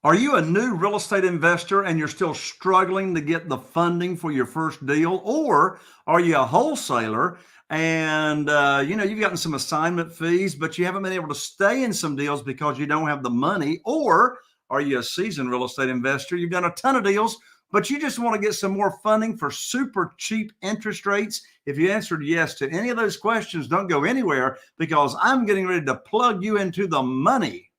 Are you a new real estate investor and you're still struggling to get the funding for your first deal? Or are you a wholesaler and you've gotten some assignment fees, but you haven't been able to stay in some deals because you don't have the money? Or are you a seasoned real estate investor? You've done a ton of deals, but you just want to get some more funding for super cheap interest rates? If you answered yes to any of those questions, don't go anywhere, because I'm getting ready to plug you into the money.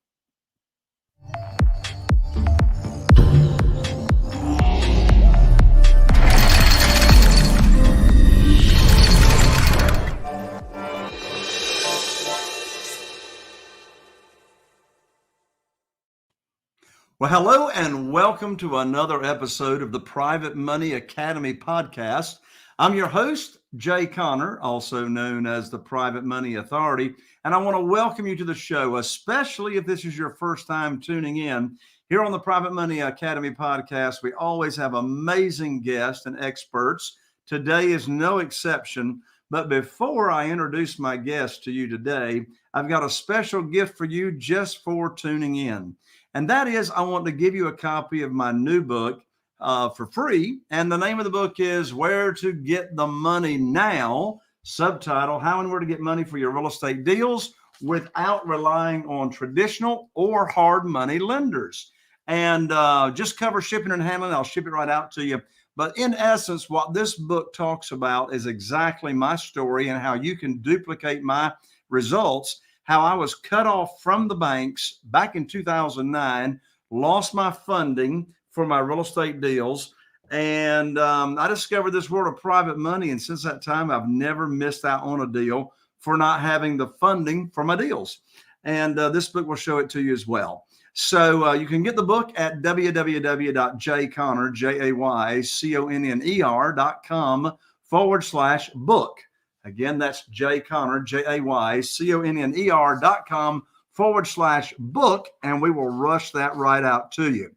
Well, hello and welcome to another episode of the Private Money Academy podcast. I'm your host, Jay Conner, also known as the Private Money Authority, and I want to welcome you to the show, especially if this is your first time tuning in. Here on the Private Money Academy podcast, we always have amazing guests and experts. Today is no exception, but before I introduce my guest to you today, I've got a special gift for you just for tuning in. And that is, I want to give you a copy of my new book for free. And the name of the book is Where to Get the Money Now, subtitle, How and Where to Get Money for Your Real Estate Deals Without Relying on Traditional or Hard Money Lenders. And just cover shipping and handling. I'll ship it right out to you. But in essence, what this book talks about is exactly my story and how you can duplicate my results. How I was cut off from the banks back in 2009, lost my funding for my real estate deals, and I discovered this world of private money. And since that time, I've never missed out on a deal for not having the funding for my deals. And this book will show it to you as well. So you can get the book at www.jayconner.com/book. Again, that's Jay Conner, JayConner.com/book, and we will rush that right out to you.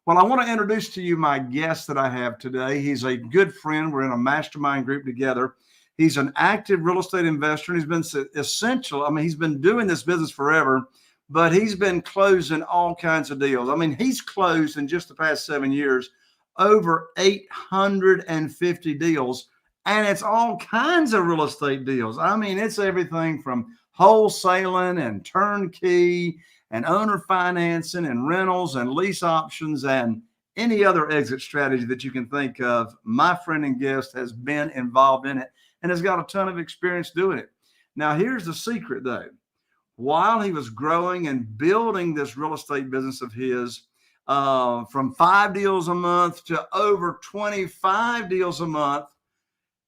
Well, I want to introduce to you my guest that I have today. He's a good friend. We're in a mastermind group together. He's an active real estate investor, and he's been essential. I mean, he's been doing this business forever, but he's been closing all kinds of deals. I mean, he's closed in just the past 7 years over 850 deals. And it's all kinds of real estate deals. I mean, it's everything from wholesaling and turnkey and owner financing and rentals and lease options and any other exit strategy that you can think of. My friend and guest has been involved in it and has got a ton of experience doing it. Now, here's the secret, though. While he was growing and building this real estate business of his, from 5 deals a month to over 25 deals a month,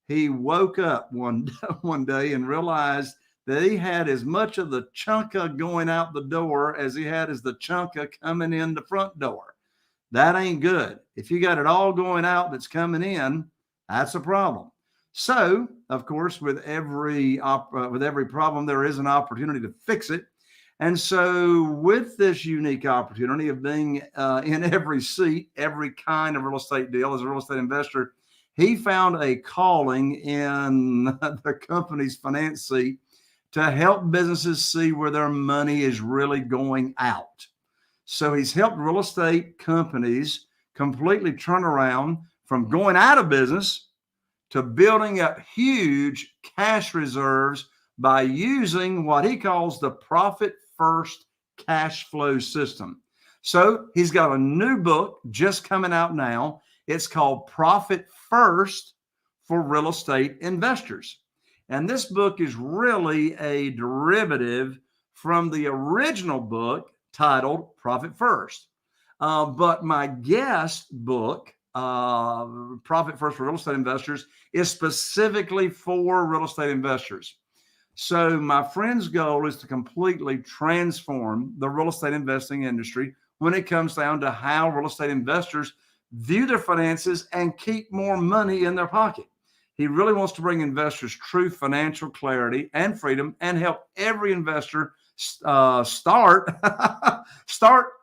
he woke up one day and realized that he had as much of the chunka going out the door as he had as the chunka coming in the front door. That ain't good. If you got it all going out that's coming in, that's a problem. So, of course, with every problem, there is an opportunity to fix it. And so with this unique opportunity of being in every seat, every kind of real estate deal as a real estate investor, he found a calling in the company's finance seat to help businesses see where their money is really going out. So he's helped real estate companies completely turn around from going out of business to building up huge cash reserves by using what he calls the profit first cash flow system. So he's got a new book just coming out now. It's called Profit First for Real Estate Investors. And this book is really a derivative from the original book titled Profit First. But my guest book, Profit First for Real Estate Investors, is specifically for real estate investors. So my friend's goal is to completely transform the real estate investing industry when it comes down to how real estate investors view their finances and keep more money in their pocket. He really wants to bring investors true financial clarity and freedom and help every investor start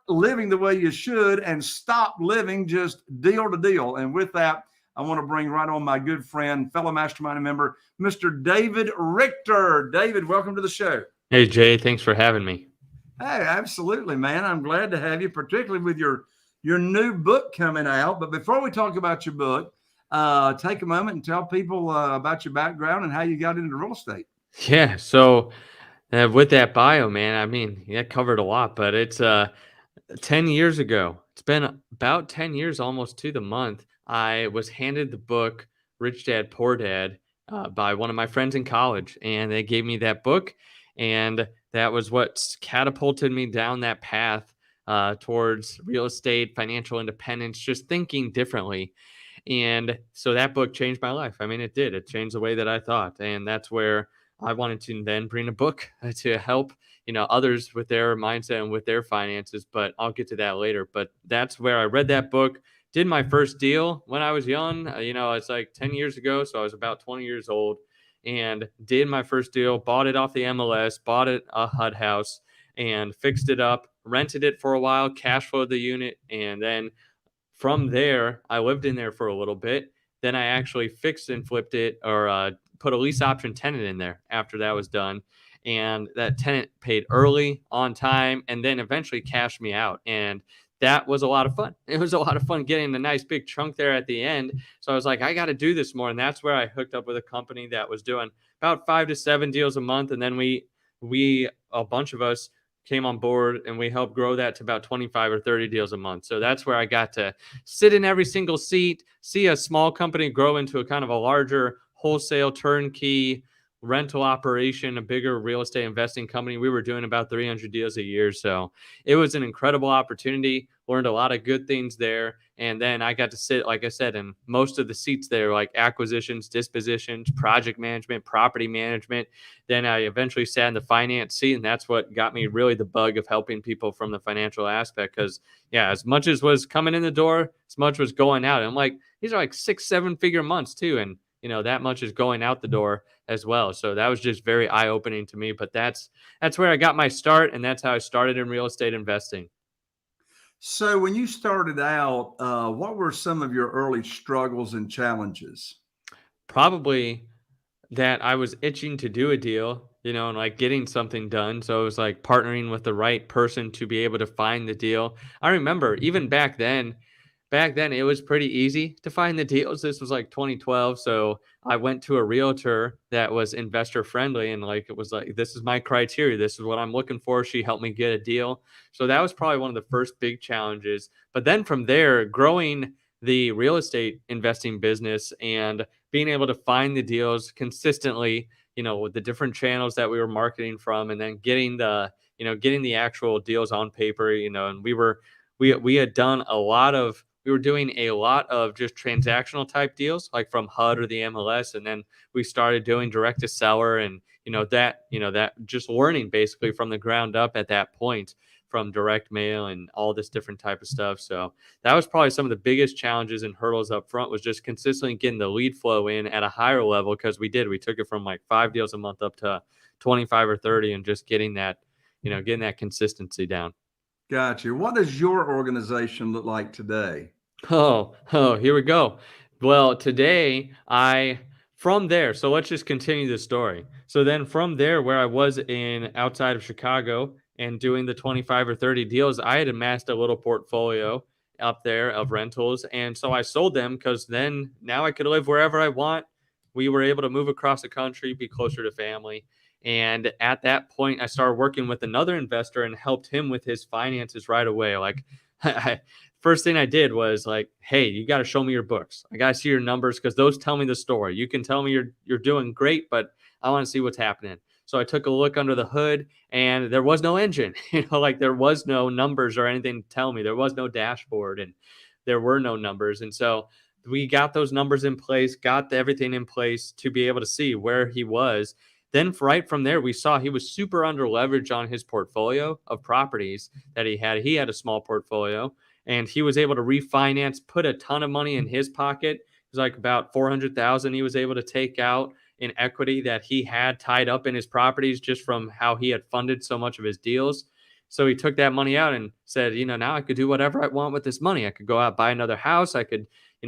living the way you should and stop living just deal to deal. And with that, I want to bring right on my good friend, fellow mastermind member, Mr. David Richter. David, welcome to the show. Hey, Jay. Thanks for having me. Hey, absolutely, man. I'm glad to have you, particularly with your new book coming out. But before we talk about your book, take a moment and tell people about your background and how you got into real estate. Yeah. So with that bio, man, I mean, that covered a lot, but it's 10 years ago. It's been about 10 years almost to the month. I was handed the book Rich Dad Poor Dad by one of my friends in college, and they gave me that book. And that was what catapulted me down that path towards real estate, financial independence, just thinking differently. And so that book changed my life. I mean, it did. It changed the way that I thought. And that's where I wanted to then bring a book to help, others with their mindset and with their finances. But I'll get to that later. But that's where I read that book, did my first deal when I was young. It's like 10 years ago. So I was about 20 years old and did my first deal, bought it off the MLS, bought it a HUD house and fixed it up, rented it for a while, cash flowed the unit, and then from there, I lived in there for a little bit. Then I actually fixed and flipped it or put a lease option tenant in there after that was done. And that tenant paid early, on time, and then eventually cashed me out. And that was a lot of fun. It was a lot of fun getting a nice big chunk there at the end. So I was like, I got to do this more. And that's where I hooked up with a company that was doing about 5 to 7 deals a month. And then a bunch of us came on board and we helped grow that to about 25 or 30 deals a month. So that's where I got to sit in every single seat, see a small company grow into a kind of a larger wholesale turnkey rental operation, a bigger real estate investing company. We were doing about 300 deals a year. So it was an incredible opportunity, learned a lot of good things there. And then I got to sit, like I said, in most of the seats there, like acquisitions, dispositions, project management, property management. Then I eventually sat in the finance seat, and that's what got me really the bug of helping people from the financial aspect. Because, yeah, as much as was coming in the door, as much was going out. And I'm like, these are like 6-7 figure months too. And, that much is going out the door as well. So that was just very eye opening to me. But that's where I got my start. And that's how I started in real estate investing. So, when you started out, what were some of your early struggles and challenges? Probably that I was itching to do a deal, and like getting something done. So it was like partnering with the right person to be able to find the deal. I remember even back then it was pretty easy to find the deals. This was like 2012. So I went to a realtor that was investor friendly and like it was like, this is my criteria. This is what I'm looking for. She helped me get a deal. So that was probably one of the first big challenges. But then from there, growing the real estate investing business and being able to find the deals consistently, with the different channels that we were marketing from, and then getting the actual deals on paper, and we had done we were doing a lot of just transactional type deals like from HUD or the MLS. And then we started doing direct to seller and, that just learning basically from the ground up at that point from direct mail and all this different type of stuff. So that was probably some of the biggest challenges and hurdles up front was just consistently getting the lead flow in at a higher level. Cause we took it from like 5 deals a month up to 25 or 30 and just getting that consistency down. Gotcha. What does your organization look like today? Oh, here we go. Well, today from there, so let's just continue the story. So then from there, where I was in outside of Chicago and doing the 25 or 30 deals, I had amassed a little portfolio up there of rentals. And so I sold them because then now I could live wherever I want. We were able to move across the country, be closer to family. And at that point, I started working with another investor and helped him with his finances right away. Like, first thing I did was like, hey, you got to show me your books. I got to see your numbers because those tell me the story. You can tell me you're doing great, but I want to see what's happening. So I took a look under the hood and there was no engine, like there was no numbers or anything to tell me. There was no dashboard and there were no numbers. And so we got those numbers in place, got everything in place to be able to see where he was. Then right from there, we saw he was super under leveraged on his portfolio of properties that he had. He had a small portfolio and he was able to refinance, put a ton of money in his pocket. It was like about 400,000 he was able to take out in equity that he had tied up in his properties just from how he had funded so much of his deals. So he took that money out and said, now I could do whatever I want with this money. I could go out, buy another house. I could,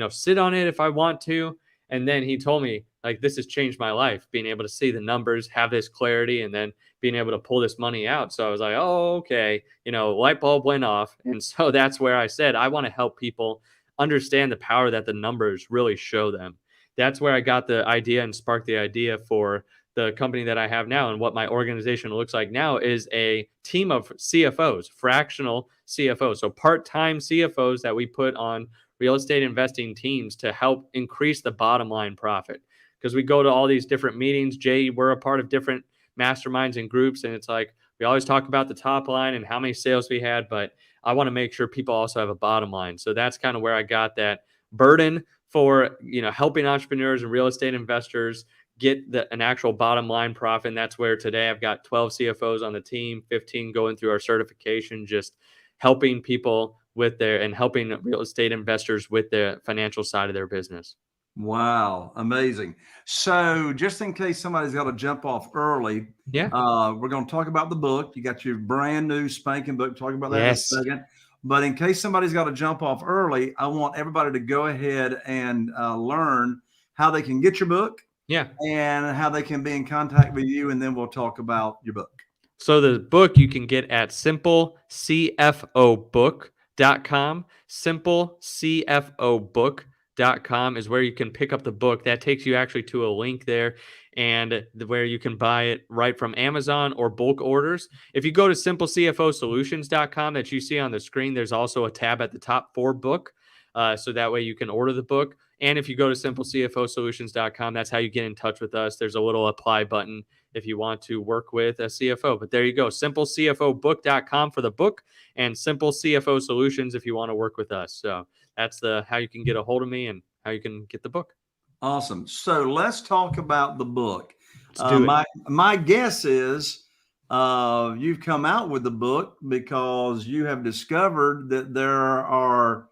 sit on it if I want to. And then he told me, like, this has changed my life, being able to see the numbers, have this clarity, and then being able to pull this money out. So I was like, oh, okay, light bulb went off. And so that's where I said, I want to help people understand the power that the numbers really show them. That's where I got the idea and sparked the idea for the company that I have now. And what my organization looks like now is a team of CFOs, fractional CFOs. So part-time CFOs that we put on real estate investing teams to help increase the bottom line profit. Because we go to all these different meetings. Jay, we're a part of different masterminds and groups. And it's like, we always talk about the top line and how many sales we had, but I want to make sure people also have a bottom line. So that's kind of where I got that burden for, helping entrepreneurs and real estate investors get an actual bottom line profit. And that's where today I've got 12 CFOs on the team, 15 going through our certification, just helping people and helping real estate investors with the financial side of their business. Wow. Amazing. So just in case somebody's got to jump off early, Yeah. we're going to talk about the book. You got your brand new spanking book. Talk about that in a second. But in case somebody's got to jump off early, I want everybody to go ahead and learn how they can get your book. Yeah. And how they can be in contact with you. And then we'll talk about your book. So the book you can get at simplecfobook.com. Simplecfobook.com is where you can pick up the book. That takes you actually to a link there and where you can buy it right from Amazon or bulk orders. If you go to simplecfosolutions.com that you see on the screen, there's also a tab at the top for book. So that way you can order the book. And if you go to simplecfosolutions.com, that's how you get in touch with us. There's a little apply button if you want to work with a CFO. But there you go, simplecfobook.com for the book and Simple CFO Solutions if you want to work with us. So that's how you can get a hold of me and how you can get the book. Awesome. So let's talk about the book. Let's do it. My guess is you've come out with the book because you have discovered that there are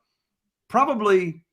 probably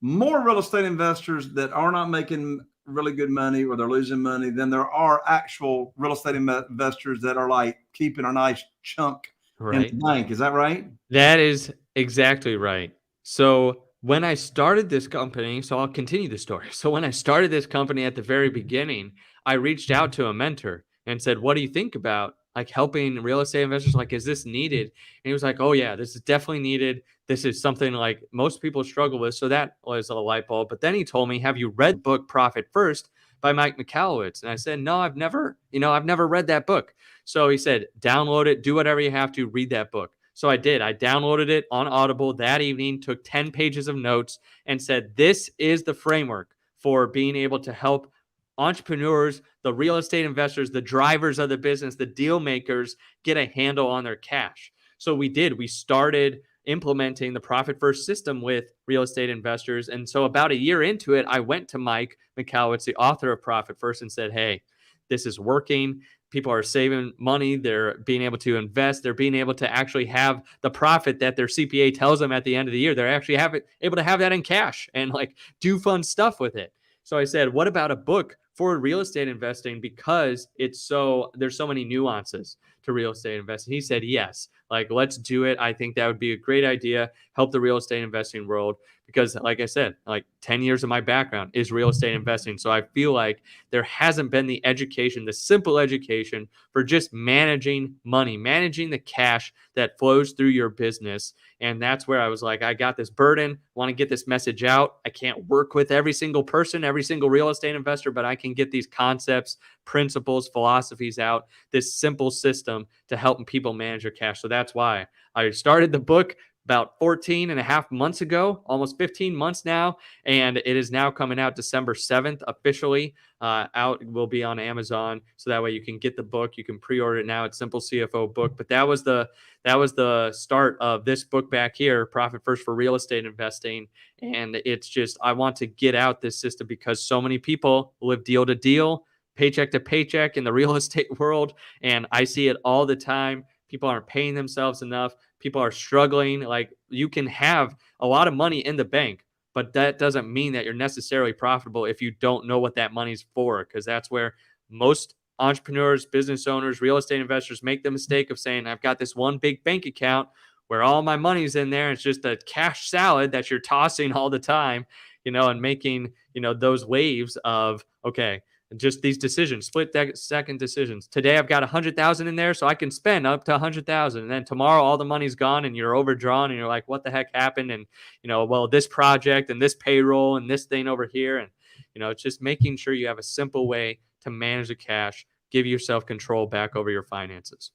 more real estate investors that are not making really good money or they're losing money than there are actual real estate investors that are like keeping a nice chunk in the bank. Is that right? That is exactly right. So when I started this company, so I'll continue the story. So when I started this company at the very beginning, I reached out to a mentor and said, what do you think about like helping real estate investors? Like, is this needed? And he was like, oh yeah, this is definitely needed. This is something like most people struggle with. So that was a light bulb. But then he told me, have you read the book Profit First by Mike Michalowicz? And I said, no, I've never read that book. So he said, download it, do whatever you have to, read that book. So I did. I downloaded it on Audible that evening, took 10 pages of notes and said, this is the framework for being able to help entrepreneurs, the real estate investors, the drivers of the business, the deal makers get a handle on their cash. So we did. We started implementing the Profit First system with real estate investors. And so about a year into it, I went to Mike Michalowicz, the author of Profit First, and said, hey, this is working. People are saving money. They're being able to invest. They're being able to actually have the profit that their CPA tells them at the end of the year. They're actually able to have that in cash and like do fun stuff with it. So I said, what about a book for real estate investing? Because there's so many nuances to real estate investing. He said, yes, like, let's do it. I think that would be a great idea. Help the real estate investing world. Because like I said, like 10 years of my background is real estate investing. So I feel like there hasn't been the education, the simple education for just managing money, managing the cash that flows through your business. And that's where I was like, I got this burden, want to get this message out. I can't work with every single person, every single real estate investor, but I can get these concepts, principles, philosophies out, this simple system to help people manage their cash. So that's why I started the book about 14 and a half months ago, almost 15 months now. And it is now coming out December 7th, officially out. It will be on Amazon. So that way you can get the book. You can pre-order it now at Simple CFO Book. But that was the start of this book back here, Profit First for Real Estate Investing. And it's just, I want to get out this system because so many people live deal to deal, paycheck to paycheck in the real estate world. And I see it all the time. People aren't paying themselves enough. People are struggling. Like, you can have a lot of money in the bank, but that doesn't mean that you're necessarily profitable if you don't know what that money's for, because that's where most entrepreneurs, business owners, real estate investors make the mistake of saying, I've got this one big bank account where all my money's in there. It's just a cash salad that you're tossing all the time. and making, those waves of, okay, just these decisions, second decisions. Today I've got 100,000 in there, so I can spend up to 100,000. And then tomorrow all the money's gone and you're overdrawn and you're like, what the heck happened? And, well, this project and this payroll and this thing over here. And, it's just making sure you have a simple way to manage the cash, give yourself control back over your finances.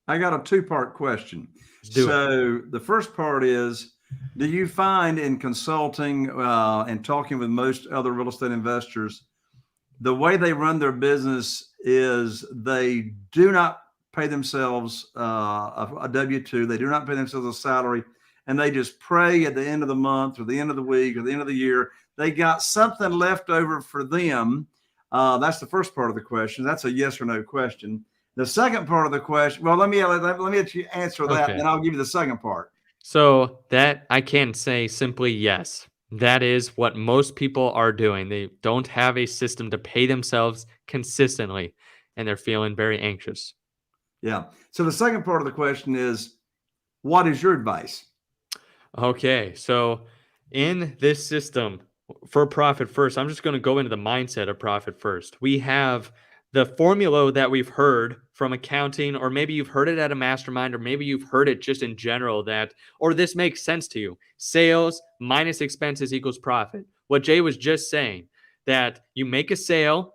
I got a two-part question. Let's do it. So the first part is, do you find in consulting and talking with most other real estate investors, the way they run their business is they do not pay themselves a W-2. They do not pay themselves a salary, and they just pray at the end of the month or the end of the week or the end of the year, they got something left over for them. That's the first part of the question. That's a yes or no question. The second part of the question, well, let me let you answer that, and then I'll give you the second part. So that I can say simply yes. That is what most people are doing. They don't have a system to pay themselves consistently, and they're feeling very anxious. Yeah. So the second part of the question is, what is your advice? Okay. So in this system for Profit First, I'm just going to go into the mindset of Profit First. We have the formula that we've heard from accounting, or maybe you've heard it at a mastermind, or maybe you've heard it just in general or this makes sense to you. Sales minus expenses equals profit. What Jay was just saying, that you make a sale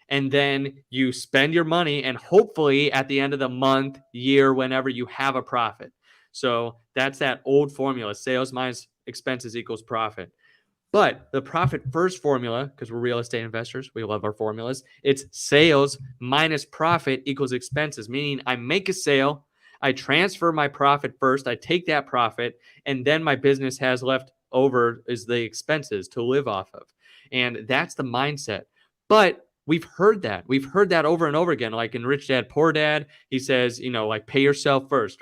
and then you spend your money, and hopefully at the end of the month, year, whenever, you have a profit. So that's that old formula, sales minus expenses equals profit. But the Profit First formula, because we're real estate investors, we love our formulas. It's sales minus profit equals expenses, meaning I make a sale, I transfer my profit first, I take that profit, and then my business has left over is the expenses to live off of. And that's the mindset. But we've heard that. We've heard that over and over again. Like in Rich Dad, Poor Dad, he says, like pay yourself first,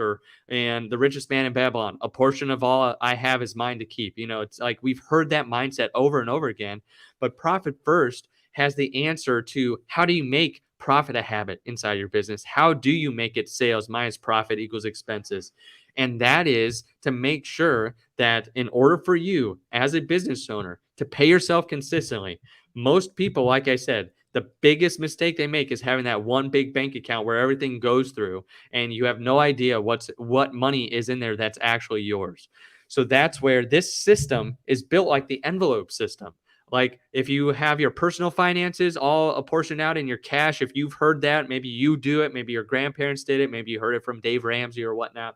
and The Richest Man in Babylon, a portion of all I have is mine to keep. It's like we've heard that mindset over and over again. But Profit First has the answer to how do you make profit a habit inside your business? How do you make it sales minus profit equals expenses? And that is to make sure that in order for you as a business owner to pay yourself consistently, most people, like I said, the biggest mistake they make is having that one big bank account where everything goes through and you have no idea what money is in there that's actually yours. So that's where this system is built like the envelope system. Like if you have your personal finances all apportioned out in your cash, if you've heard that, maybe you do it, maybe your grandparents did it, maybe you heard it from Dave Ramsey or whatnot.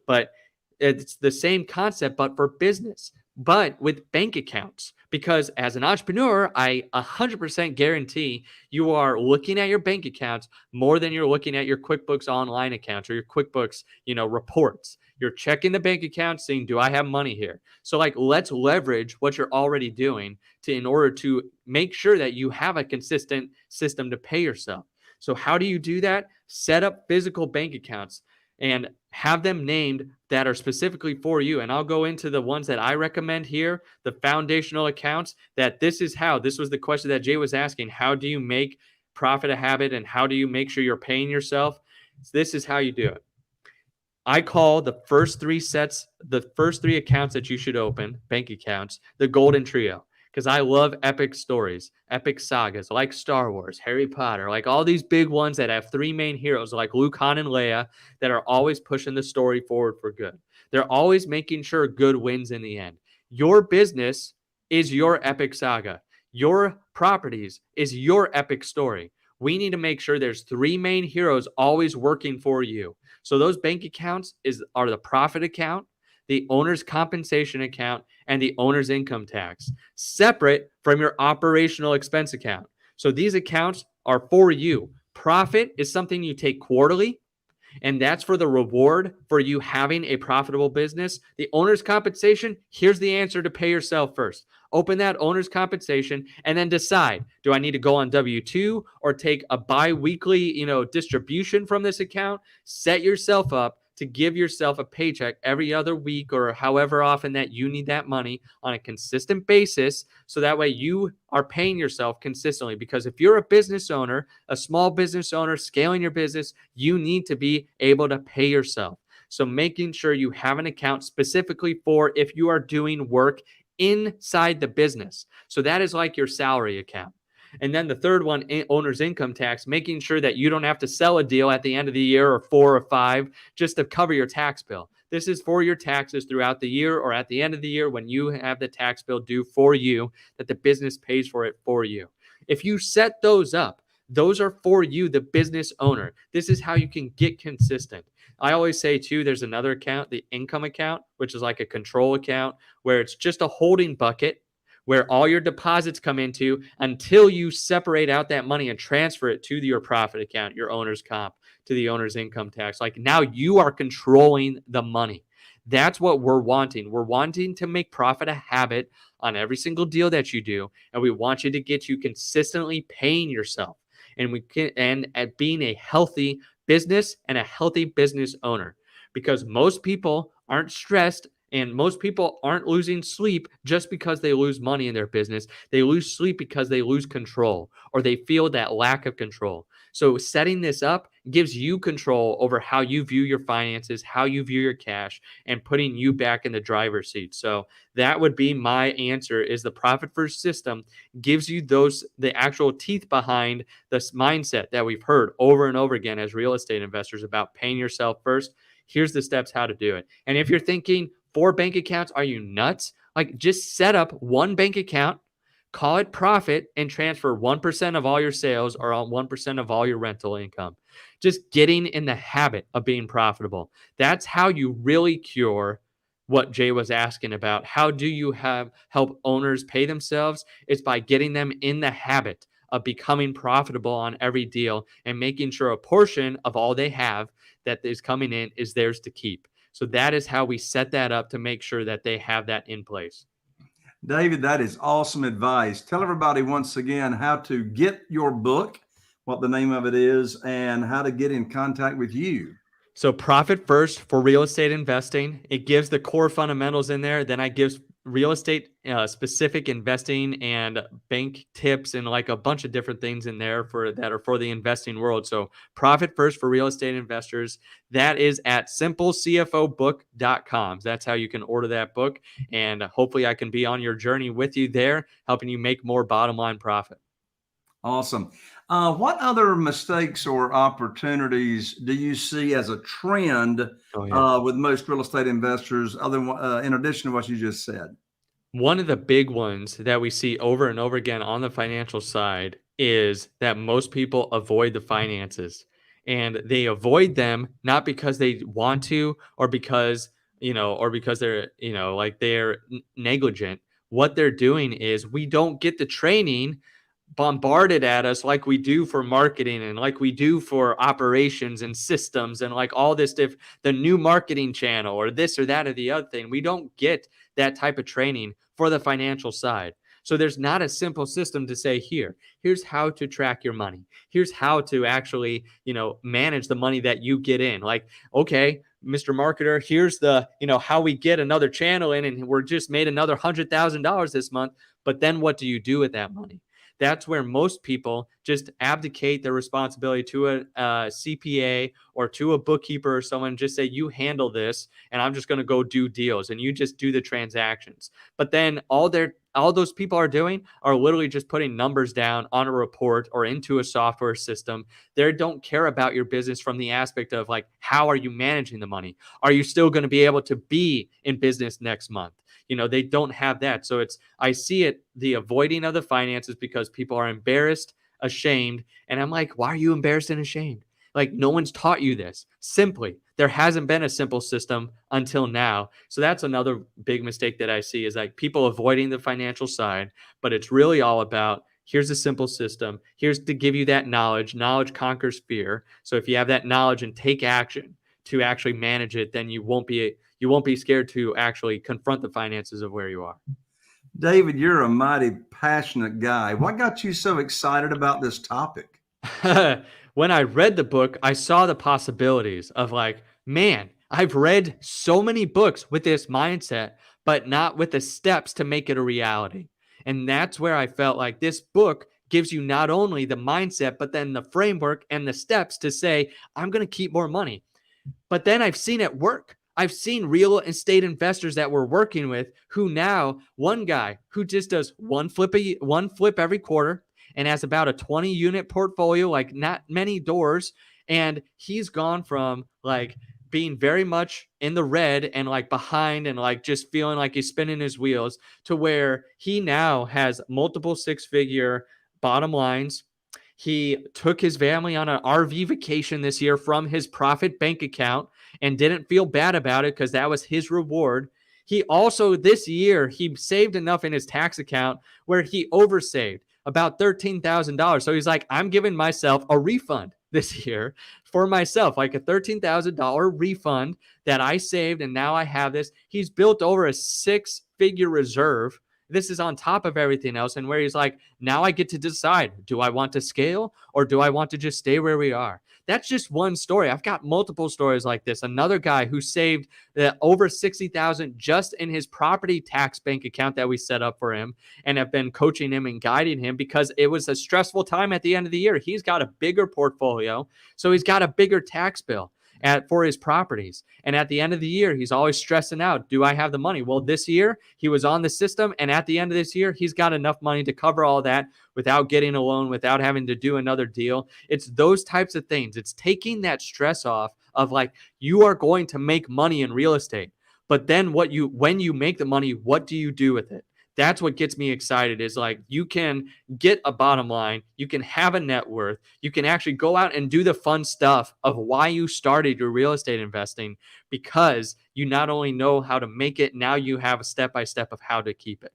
But it's the same concept, but for business, but with bank accounts. Because as an entrepreneur, I 100% guarantee you are looking at your bank accounts more than you're looking at your QuickBooks Online accounts or your QuickBooks, reports. You're checking the bank account, saying, do I have money here? So let's leverage what you're already doing in order to make sure that you have a consistent system to pay yourself. So how do you do that? Set up physical bank accounts and have them named that are specifically for you. And I'll go into the ones that I recommend here, the foundational accounts, this was the question that Jay was asking. How do you make profit a habit and how do you make sure you're paying yourself? This is how you do it. I call the first three accounts that you should open, bank accounts, the golden trio. Because I love epic stories, epic sagas like Star Wars, Harry Potter, like all these big ones that have three main heroes like Luke, Han, and Leia that are always pushing the story forward for good. They're always making sure good wins in the end. Your business is your epic saga. Your properties is your epic story. We need to make sure there's three main heroes always working for you. So those bank accounts are the profit account, the owner's compensation account, and the owner's income tax, separate from your operational expense account. So these accounts are for you. Profit is something you take quarterly, and that's for the reward for you having a profitable business. The owner's compensation, here's the answer to pay yourself first. Open that owner's compensation and then decide, do I need to go on W-2 or take a bi-weekly, distribution from this account? Set yourself up to give yourself a paycheck every other week or however often that you need that money on a consistent basis. So that way you are paying yourself consistently. Because if you're a business owner, a small business owner scaling your business, you need to be able to pay yourself. So making sure you have an account specifically for if you are doing work inside the business. So that is like your salary account. And then the third one, owner's income tax, making sure that you don't have to sell a deal at the end of the year or 4 or 5 just to cover your tax bill. This is for your taxes throughout the year or at the end of the year when you have the tax bill due for you, that the business pays for it for you. If you set those up, those are for you, the business owner. This is how you can get consistent. I always say too, there's another account, the income account, which is like a control account where it's just a holding bucket where all your deposits come into until you separate out that money and transfer it to your profit account, your owner's comp, to the owner's income tax. Like now you are controlling the money. That's what we're wanting. We're wanting to make profit a habit on every single deal that you do. And we want you to get you consistently paying yourself. And we can, and at being a healthy business and a healthy business owner, because most people aren't stressed and most people aren't losing sleep just because they lose money in their business. They lose sleep because they lose control or they feel that lack of control. So setting this up gives you control over how you view your finances, how you view your cash, and putting you back in the driver's seat. So that would be my answer, is the profit first system gives you the actual teeth behind this mindset that we've heard over and over again as real estate investors about paying yourself first. Here's the steps how to do it. And if you're thinking 4 bank accounts, are you nuts? Like just set up one bank account, call it profit, and transfer 1% of all your sales or 1% of all your rental income. Just getting in the habit of being profitable. That's how you really cure what Jay was asking about. How do you help owners pay themselves? It's by getting them in the habit of becoming profitable on every deal and making sure a portion of all they have that is coming in is theirs to keep. So that is how we set that up to make sure that they have that in place. David, that is awesome advice. Tell everybody once again how to get your book, what the name of it is, and how to get in contact with you. So Profit First for real estate investing, it gives the core fundamentals in there. Then I give real estate specific investing and bank tips and like a bunch of different things in there that are for the investing world. So Profit First for real estate investors, that is at simplecfobook.com. That's how you can order that book. And hopefully I can be on your journey with you there, helping you make more bottom line profit. Awesome. What other mistakes or opportunities do you see as a trend with most real estate investors, in addition to what you just said? One of the big ones that we see over and over again on the financial side is that most people avoid the finances, and they avoid them not because they want to or because they're like they're negligent. What they're doing is we don't get the training bombarded at us like we do for marketing and like we do for operations and systems and like all this the new marketing channel or this or that or the other thing. We don't get that type of training for the financial side. So there's not a simple system to say, here's how to track your money. Here's how to actually, manage the money that you get in. Like, okay, Mr. Marketer, here's the, how we get another channel in and we're just made another $100,000 this month. But then what do you do with that money? That's where most people just abdicate their responsibility to a CPA or to a bookkeeper or someone, just say, you handle this and I'm just going to go do deals and you just do the transactions. But then all those people are doing are literally just putting numbers down on a report or into a software system. They don't care about your business from the aspect of like, how are you managing the money? Are you still going to be able to be in business next month? They don't have that. So I see it, the avoiding of the finances because people are embarrassed, ashamed. And I'm like, why are you embarrassed and ashamed? Like no one's taught you this. Simply, there hasn't been a simple system until now. So that's another big mistake that I see is like people avoiding the financial side, but it's really all about here's a simple system. Here's to give you that knowledge. Knowledge conquers fear. So if you have that knowledge and take action to actually manage it, then you won't be scared to actually confront the finances of where you are. David, you're a mighty passionate guy. What got you so excited about this topic? When I read the book, I saw the possibilities of like, man, I've read so many books with this mindset, but not with the steps to make it a reality. And that's where I felt like this book gives you not only the mindset, but then the framework and the steps to say, I'm going to keep more money. But then I've seen it work. I've seen real estate investors that we're working with who now, one guy who just does one flip every quarter and has about a 20 unit portfolio, like not many doors. And he's gone from like being very much in the red and like behind and like just feeling like he's spinning his wheels to where he now has multiple 6-figure bottom lines. He took his family on an RV vacation this year from his profit bank account and didn't feel bad about it because that was his reward. He also, this year, he saved enough in his tax account where he oversaved about $13,000. So he's like, I'm giving myself a refund this year for myself, like a $13,000 refund that I saved. And now I have this. He's built over a 6-figure reserve. This is on top of everything else. And where he's like, now I get to decide, do I want to scale or do I want to just stay where we are? That's just one story. I've got multiple stories like this. Another guy who saved over $60,000 just in his property tax bank account that we set up for him and have been coaching him and guiding him because it was a stressful time at the end of the year. He's got a bigger portfolio, so he's got a bigger tax bill for his properties. And at the end of the year, he's always stressing out, do I have the money? Well, this year he was on the system. And at the end of this year, he's got enough money to cover all that without getting a loan, without having to do another deal. It's those types of things. It's taking that stress off of like, you are going to make money in real estate. But then when you make the money, what do you do with it? That's what gets me excited is like, you can get a bottom line, you can have a net worth, you can actually go out and do the fun stuff of why you started your real estate investing because you not only know how to make it, now you have a step-by-step of how to keep it.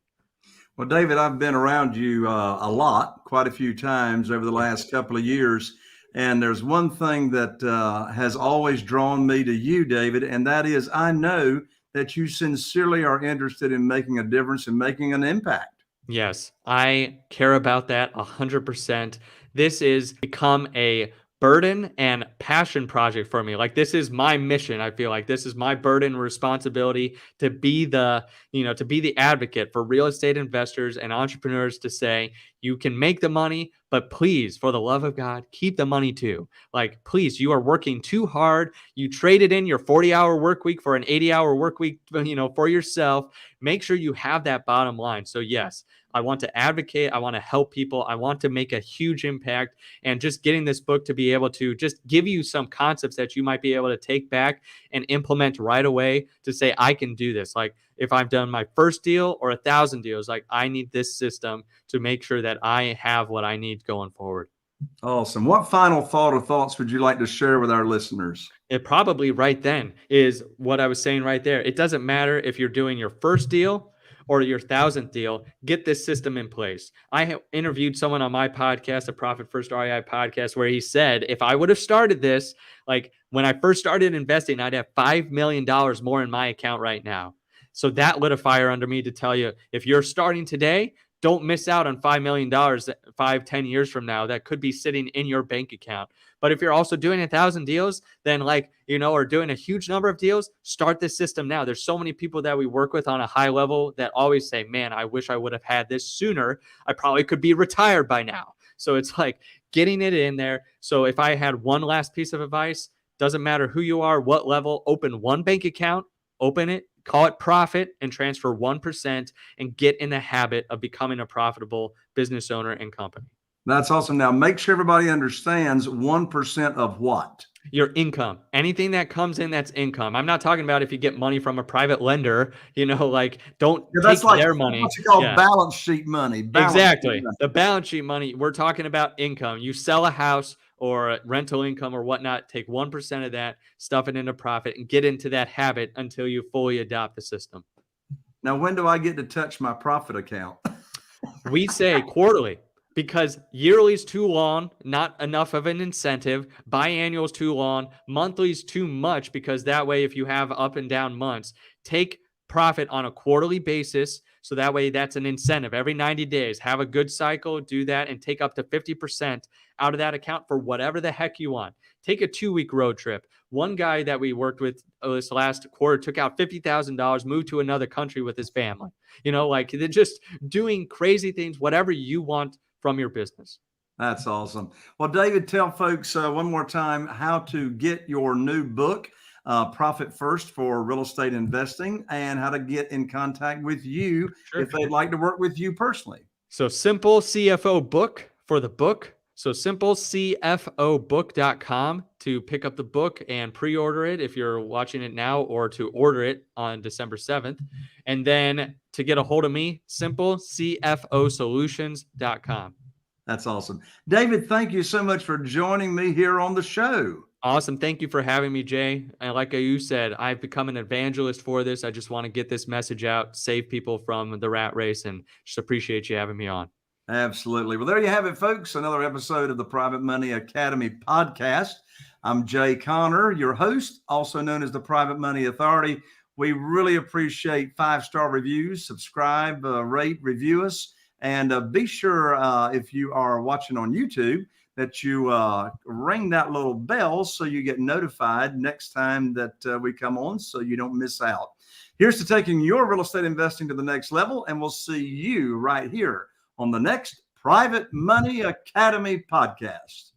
Well, David, I've been around you a lot, quite a few times over the last couple of years. And there's one thing that has always drawn me to you, David, and that is I know that you sincerely are interested in making a difference and making an impact. Yes, I care about that 100%. This is become a burden and passion project for me. Like this is my mission. I feel like this is my burden and responsibility to be to be the advocate for real estate investors and entrepreneurs to say, you can make the money, but please, for the love of God, keep the money too. Like, please, you are working too hard. You traded in your 40-hour work week for an 80-hour work week, for yourself. Make sure you have that bottom line. So yes, I want to advocate. I want to help people. I want to make a huge impact. And just getting this book to be able to just give you some concepts that you might be able to take back and implement right away to say, I can do this. Like if I've done my first deal or 1,000 deals, like I need this system to make sure that I have what I need going forward. Awesome. What final thought or thoughts would you like to share with our listeners? It probably right then is what I was saying right there. It doesn't matter if you're doing your first deal or your 1,000th deal, get this system in place. I have interviewed someone on my podcast, the Profit First REI podcast, where he said, if I would have started this, like when I first started investing, I'd have $5 million more in my account right now. So that lit a fire under me to tell you, if you're starting today, don't miss out on $5 million 5-10 years from now that could be sitting in your bank account. But if you're also doing 1,000 deals, then or doing a huge number of deals, start this system now. There's so many people that we work with on a high level that always say, man, I wish I would have had this sooner. I probably could be retired by now. So it's like getting it in there. So if I had one last piece of advice, doesn't matter who you are, what level, open one bank account, open it, call it profit, and transfer 1% and get in the habit of becoming a profitable business owner and company. That's awesome. Now, make sure everybody understands 1% of what? Your income. Anything that comes in, that's income. I'm not talking about if you get money from a private lender, don't that's take like their money. What you call balance sheet money. Exactly. The balance sheet money. We're talking about income. You sell a house or rental income or whatnot, take 1% of that, stuff it into profit, and get into that habit until you fully adopt the system. Now, when do I get to touch my profit account? We say quarterly. Because yearly is too long, not enough of an incentive. Biannual is too long. Monthly is too much because that way, if you have up and down months, take profit on a quarterly basis. So that way, that's an incentive. Every 90 days, have a good cycle, do that, and take up to 50% out of that account for whatever the heck you want. Take a 2-week road trip. One guy that we worked with this last quarter took out $50,000, moved to another country with his family. They're just doing crazy things, whatever you want from your business. That's awesome. Well, David, tell folks one more time how to get your new book. Profit First for real estate investing, and how to get in contact with you Sure. if they'd like to work with you personally. So Simple CFO book for the book. So simplecfobook.com to pick up the book and pre-order it if you're watching it now, or to order it on December 7th. And then to get a hold of me, simplecfosolutions.com. That's awesome. David, thank you so much for joining me here on the show. Awesome. Thank you for having me, Jay. And like you said, I've become an evangelist for this. I just want to get this message out, save people from the rat race, and just appreciate you having me on. Absolutely. Well, there you have it, folks. Another episode of the Private Money Academy podcast. I'm Jay Conner, your host, also known as the Private Money Authority. We really appreciate 5-star reviews. Subscribe, rate, review us, and be sure if you are watching on YouTube that you ring that little bell so you get notified next time that we come on, so you don't miss out. Here's to taking your real estate investing to the next level, and we'll see you right here on the next Private Money Academy podcast.